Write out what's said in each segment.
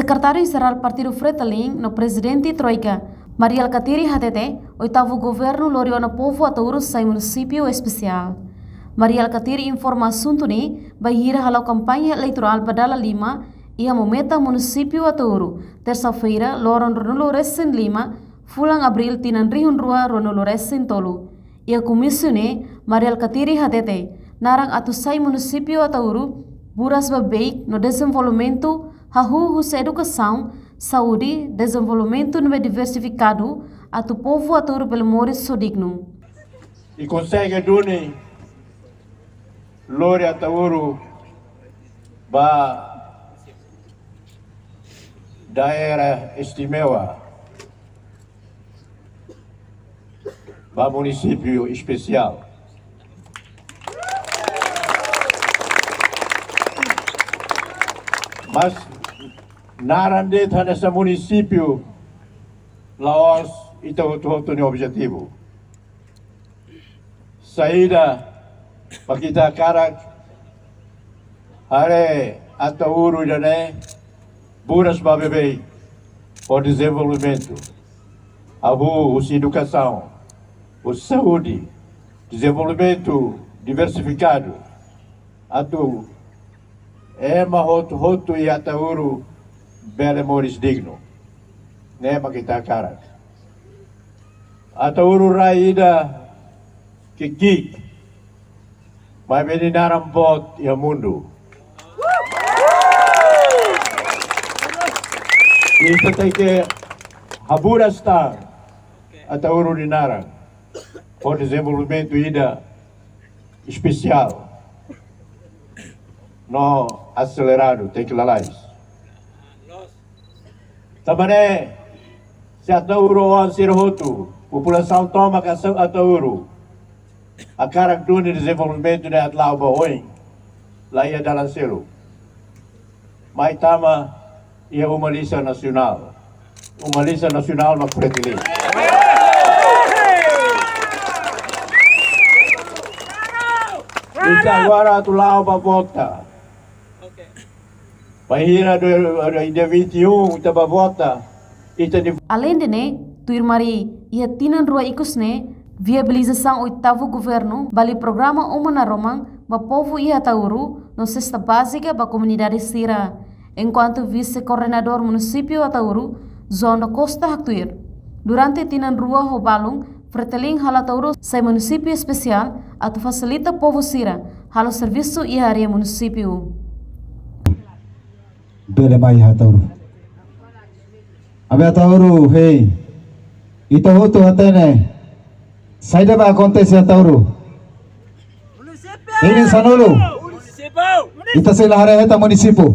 Secretário-Geral Partido Fretilin, no Presidente Troika, Mariel Katiri HTT, oitavo governo Loriona Povo Atauro sai município especial. Mariel Katiri informa assunto ni, bahira halau campanha eleitoral Badala Lima, ia momenta município Atauro, terça-feira, Loron Ronuloresen Lima, fulang Abril Tinan Rihun Rua Ronuloresen Tolu. Ia komisione, Mariel Katiri HTT, narang atusai município Atauro, buras babeik no desenvolvimento, hahu se educação, saúde, desenvolvimento no diversificado, atu povo Atauro pelo mores sodigno. E consegue duni Lori Atauro ba daerah istimewa ba município especial. Mas narande nessa município Laos itu ni objetivo. Saída para kita karak are Atauro jane buras babebe o desenvolvimento, a educação, o saúde, desenvolvimento diversificado, atu roto e Atauro bele moris digno, né makita karak. Atauro raida kikik, may meninarampot ia mundo. Kita take haburas ta Atauro de Narang o desenvolvimento ida especial no acelerado tem que lalais. Também se Atauro on sirhotu população toma que Atauro a karak do desenvolvimento de Atlau Baoing lá ia dalam selo. Mai tama ia uma lista nacional magpretilin. Ita agora tu lao ba vota. Pahira do 21 ita ba vota. Além de ne, tuirmari ia tinan rua ikusne viabilização oitavo governo bali programa Umana Romang ba povo ia Atauro no cesta básica ba comunidade Sira. Enquanto vice-coordenador município Atauro, zona Costa Haktuir. Durante tinan rua Hobalung, Fretilin hala Atauro sai município especial, atu facilita povo Sira, halo serviço e área município. Bele mai Atauro. Abe Atauro, hey. Ito hoto atene. Saida ba acontece Atauro. Ini sanolo. Ita sila hare heta município.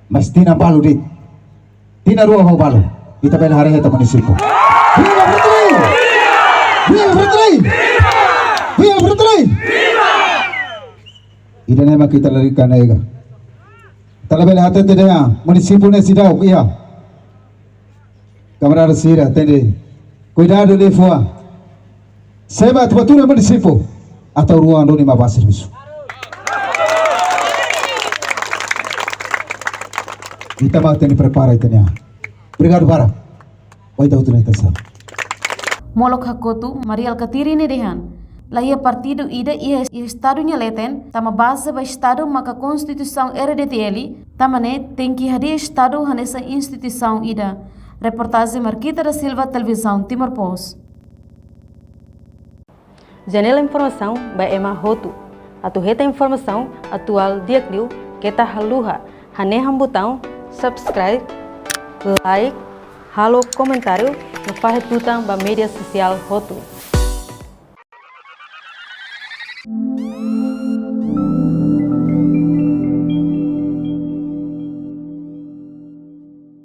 Mas tina balu dit, tina ruang ho balu, kita bela hari heta município. Viva Fretilin! Viva Fretilin! Viva Fretilin! Ida nema kita larikan ega. Tala bela hata tedea município ne sidau iya. Camarada Sira, tende. Cuidado de fua. Seba tuatura município atau ruang doni mabas serviço. Kita mau teni prepara itanya. Obrigado para. Oi tahu tunai tasar. Molok hakotu Mariel Katiri ne dehan. Lahia partido ida ia estado nya leten tama base ba estado maka constituição RDTL tamane tem que hadir estado hanessa instituição ida. Reportagem Marquita da Silva, televisão Timor Post. Janela informação ba Emma Hotu. Atu heta informação atual diakliu kita haluha haneham botão subscribe, like, halo comentário no Fahid Butang ba media sosial Hotu.